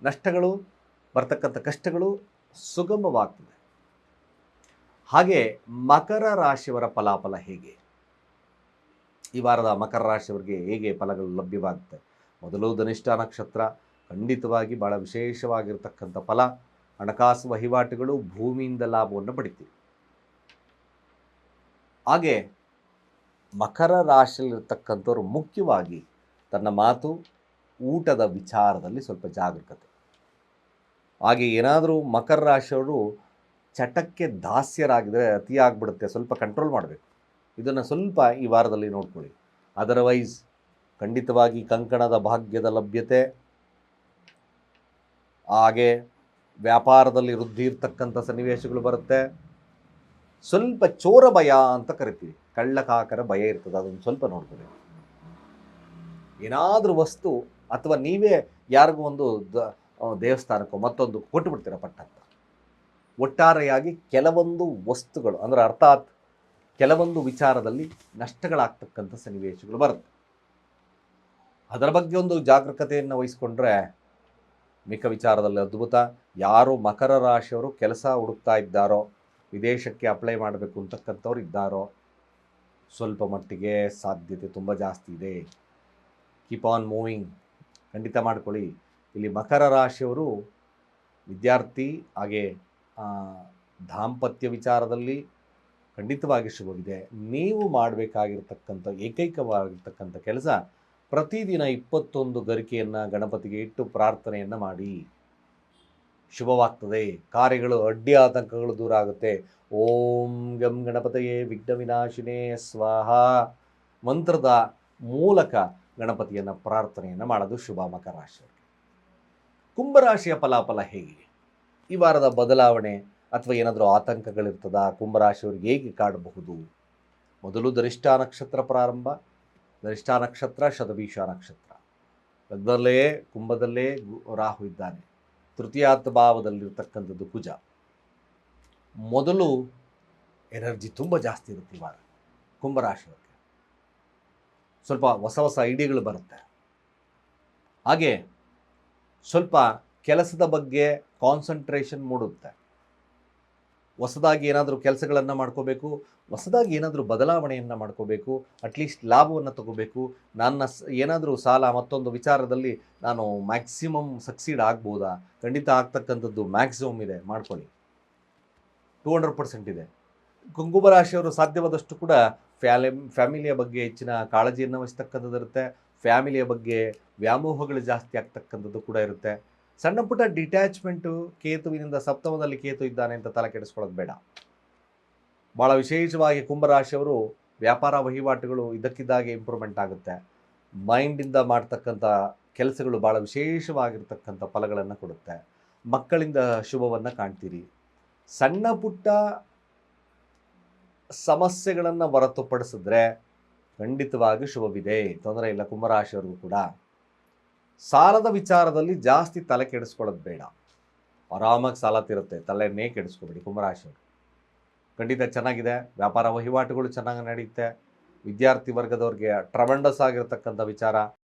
ನಷ್ಟಗಳು ಬರ್ತಕ್ಕಂಥ ಕಷ್ಟಗಳು ಸುಗಮವಾಗ್ತದೆ. ಹಾಗೆ ಮಕರ ರಾಶಿಯವರ ಫಲಾಫಲ ಹೇಗೆ, ಈ ವಾರದ ಮಕರ ರಾಶಿಯವರಿಗೆ ಹೇಗೆ ಫಲಗಳು ಲಭ್ಯವಾಗುತ್ತೆ? ಮೊದಲು ಧನಿಷ್ಠ ನಕ್ಷತ್ರ, ಖಂಡಿತವಾಗಿ ಭಾಳ ವಿಶೇಷವಾಗಿರ್ತಕ್ಕಂಥ ಫಲ. ಹಣಕಾಸು ವಹಿವಾಟುಗಳು, ಭೂಮಿಯಿಂದ ಲಾಭವನ್ನು ಪಡಿತೀವಿ. ಹಾಗೆ ಮಕರ ರಾಶಿಯಲ್ಲಿರ್ತಕ್ಕಂಥವ್ರು ಮುಖ್ಯವಾಗಿ ತನ್ನ ಮಾತು, ಊಟದ ವಿಚಾರದಲ್ಲಿ ಸ್ವಲ್ಪ ಜಾಗರೂಕತೆ. ಹಾಗೆ ಏನಾದರೂ ಮಕರ ರಾಶಿಯವರು ಚಟಕ್ಕೆ ದಾಸ್ಯರಾಗಿದ್ದರೆ ಅತಿಯಾಗ್ಬಿಡುತ್ತೆ, ಸ್ವಲ್ಪ ಕಂಟ್ರೋಲ್ ಮಾಡಬೇಕು. ಇದನ್ನು ಸ್ವಲ್ಪ ಈ ವಾರದಲ್ಲಿ ನೋಡ್ಕೊಳ್ಳಿ. ಅದರ್ವೈಸ್ ಖಂಡಿತವಾಗಿ ಕಂಕಣದ ಭಾಗ್ಯದ ಲಭ್ಯತೆ, ಹಾಗೆ ವ್ಯಾಪಾರದಲ್ಲಿ ವೃದ್ಧಿ ಇರ್ತಕ್ಕಂಥ ಸನ್ನಿವೇಶಗಳು ಬರುತ್ತೆ. ಸ್ವಲ್ಪ ಚೋರ ಭಯ ಅಂತ ಕರಿತೀವಿ, ಕಳ್ಳಕಾಕರ ಭಯ ಇರ್ತದೆ, ಅದನ್ನು ಸ್ವಲ್ಪ ನೋಡ್ಕೊಳ್ಳಿ. ಏನಾದರೂ ವಸ್ತು ಅಥವಾ ನೀವೇ ಯಾರಿಗೂ ಒಂದು ದೇವಸ್ಥಾನಕ್ಕೋ ಮತ್ತೊಂದು ಕೊಟ್ಟು ಬಿಡ್ತೀರ ಪಟ್ಟಂತ. ಒಟ್ಟಾರೆಯಾಗಿ ಕೆಲವೊಂದು ವಸ್ತುಗಳು ಅಂದರೆ ಅರ್ಥಾತ್ ಕೆಲವೊಂದು ವಿಚಾರದಲ್ಲಿ ನಷ್ಟಗಳಾಗ್ತಕ್ಕಂಥ ಸನ್ನಿವೇಶಗಳು ಬರುತ್ತೆ. ಅದರ ಬಗ್ಗೆ ಒಂದು ಜಾಗರೂಕತೆಯನ್ನು ವಹಿಸ್ಕೊಂಡ್ರೆ ಮಿಕ್ಕ ವಿಚಾರದಲ್ಲಿ ಅದ್ಭುತ. ಯಾರು ಮಕರ ರಾಶಿಯವರು ಕೆಲಸ ಹುಡುಕ್ತಾ ಇದ್ದಾರೋ, ವಿದೇಶಕ್ಕೆ ಅಪ್ಲೈ ಮಾಡಬೇಕು ಅಂತಕ್ಕಂಥವ್ರು ಇದ್ದಾರೋ, ಸ್ವಲ್ಪ ಮಟ್ಟಿಗೆ ಸಾಧ್ಯತೆ ತುಂಬ ಜಾಸ್ತಿ ಇದೆ. ಕೀಪ್ ಆನ್ ಮೂವಿಂಗ್, ಖಂಡಿತ ಮಾಡ್ಕೊಳ್ಳಿ. ಇಲ್ಲಿ ಮಕರ ರಾಶಿಯವರು ವಿದ್ಯಾರ್ಥಿ ಹಾಗೆ ದಾಂಪತ್ಯ ವಿಚಾರದಲ್ಲಿ ಖಂಡಿತವಾಗಿ ಶುಭವಿದೆ. ನೀವು ಮಾಡಬೇಕಾಗಿರ್ತಕ್ಕಂಥ ಏಕೈಕವಾಗಿರ್ತಕ್ಕಂಥ ಕೆಲಸ, ಪ್ರತಿದಿನ 21 ಗರಿಕೆಯನ್ನು ಗಣಪತಿಗೆ ಇಟ್ಟು ಪ್ರಾರ್ಥನೆಯನ್ನು ಮಾಡಿ. ಶುಭವಾಗ್ತದೆ. ಕಾರ್ಯಗಳು, ಅಡ್ಡಿ ಆತಂಕಗಳು ದೂರ ಆಗುತ್ತೆ. ಓಂ ಗಂ ಗಣಪತಯೇ ವಿಘ್ನ ವಿನಾಶಿನೇ ಸ್ವಾಹ ಮಂತ್ರದ ಮೂಲಕ ಗಣಪತಿಯನ್ನು ಪ್ರಾರ್ಥನೆಯನ್ನು ಮಾಡೋದು ಶುಭ ಮಕರ ರಾಶಿಯವರಿಗೆ. ಕುಂಭರಾಶಿಯ ಫಲಾಫಲ ಹೇಗೆ? ಈ ವಾರದ ಬದಲಾವಣೆ ಅಥವಾ ಏನಾದರೂ ಆತಂಕಗಳಿರ್ತದ? ಕುಂಭರಾಶಿಯವರಿಗೆ ಹೇಗೆ ಕಾಡಬಹುದು? ಮೊದಲು ಧನಿಷ್ಠ ನಕ್ಷತ್ರ ಪ್ರಾರಂಭ, ಧನಿಷ್ಠ ನಕ್ಷತ್ರ ಶತಭೀಷ ನಕ್ಷತ್ರ. ಲಗ್ನದಲ್ಲೇ ಕುಂಭದಲ್ಲೇ ರಾಹು ಇದ್ದಾನೆ, ತೃತೀಯಾರ್ಥ ಭಾವದಲ್ಲಿರ್ತಕ್ಕಂಥದ್ದು ಕುಜ. ಮೊದಲು ಎನರ್ಜಿ ತುಂಬ ಜಾಸ್ತಿ ಇರುತ್ತೆ ಈ ವಾರ ಕುಂಭರಾಶಿಯವರಿಗೆ. ಸ್ವಲ್ಪ ಹೊಸ ಹೊಸ ಐಡಿಯಾಗಳು ಬರುತ್ತೆ. ಹಾಗೆ ಸ್ವಲ್ಪ ಕೆಲಸದ ಬಗ್ಗೆ ಕಾನ್ಸಂಟ್ರೇಷನ್ ಮೂಡುತ್ತೆ. ಹೊಸದಾಗಿ ಏನಾದರೂ ಕೆಲಸಗಳನ್ನು ಮಾಡ್ಕೋಬೇಕು, ಹೊಸದಾಗಿ ಏನಾದರೂ ಬದಲಾವಣೆಯನ್ನು ಮಾಡ್ಕೋಬೇಕು, ಅಟ್ಲೀಸ್ಟ್ ಲಾಭವನ್ನು ತಗೋಬೇಕು. ನನ್ನ ಏನಾದರೂ ಸಾಲ ಮತ್ತೊಂದು ವಿಚಾರದಲ್ಲಿ ನಾನು ಮ್ಯಾಕ್ಸಿಮಮ್ ಸಕ್ಸೀಡ್ ಆಗ್ಬೋದಾ? ಖಂಡಿತ ಆಗ್ತಕ್ಕಂಥದ್ದು ಮ್ಯಾಕ್ಸಿಮಮ್ ಇದೆ, ಮಾಡ್ಕೊಳ್ಳಿ. 200% ಇದೆ. ಕುಂಭರಾಶಿಯವರು ಸಾಧ್ಯವಾದಷ್ಟು ಕೂಡ ಫ್ಯಾಮಿಲಿಯ ಬಗ್ಗೆ ಹೆಚ್ಚಿನ ಕಾಳಜಿಯನ್ನು ವಹಿಸ್ತಕ್ಕಂಥದ್ದು ಇರುತ್ತೆ. ಫ್ಯಾಮಿಲಿಯ ಬಗ್ಗೆ ವ್ಯಾಮೋಹಗಳು ಜಾಸ್ತಿ ಆಗ್ತಕ್ಕಂಥದ್ದು ಕೂಡ ಇರುತ್ತೆ. ಸಣ್ಣ ಪುಟ್ಟ ಡಿಟ್ಯಾಚ್ಮೆಂಟು, ಕೇತುವಿನಿಂದ ಸಪ್ತಮದಲ್ಲಿ ಕೇತು ಇದ್ದಾನೆ ಅಂತ ತಲೆ ಕೆಡಿಸ್ಕೊಳ್ಳೋದು ಬೇಡ. ಭಾಳ ವಿಶೇಷವಾಗಿ ಕುಂಭರಾಶಿಯವರು ವ್ಯಾಪಾರ ವಹಿವಾಟುಗಳು ಇದ್ದಕ್ಕಿದ್ದಾಗೆ ಇಂಪ್ರೂವ್ಮೆಂಟ್ ಆಗುತ್ತೆ. ಮೈಂಡಿಂದ ಮಾಡ್ತಕ್ಕಂಥ ಕೆಲಸಗಳು ಭಾಳ ವಿಶೇಷವಾಗಿರ್ತಕ್ಕಂಥ ಫಲಗಳನ್ನು ಕೊಡುತ್ತೆ. ಮಕ್ಕಳಿಂದ ಶುಭವನ್ನು ಕಾಣ್ತೀರಿ. ಸಣ್ಣ ಪುಟ್ಟ ಸಮಸ್ಯೆಗಳನ್ನು ಹೊರತುಪಡಿಸಿದ್ರೆ ಖಂಡಿತವಾಗಿ ಶುಭವಿದೆ, ತೊಂದರೆ ಇಲ್ಲ. ಕುಂಭರಾಶಿಯವರಿಗೂ ಕೂಡ ಸಾಲದ ವಿಚಾರದಲ್ಲಿ ಜಾಸ್ತಿ ತಲೆ ಕೆಡಿಸ್ಕೊಳ್ಳೋದು ಬೇಡ. ಆರಾಮಾಗಿ ಸಾಲ ತೀರುತ್ತೆ, ತಲೆಯನ್ನೇ ಕೆಡಿಸ್ಕೊಬೇಡಿ ಕುಂಭರಾಶಿಯವರು. ಖಂಡಿತ ಚೆನ್ನಾಗಿದೆ. ವ್ಯಾಪಾರ ವಹಿವಾಟುಗಳು ಚೆನ್ನಾಗಿ ನಡೆಯುತ್ತೆ. ವಿದ್ಯಾರ್ಥಿ ವರ್ಗದವ್ರಿಗೆ ಟ್ರಮೆಂಡಸ್ ಆಗಿರ್ತಕ್ಕಂಥ ವಿಚಾರ.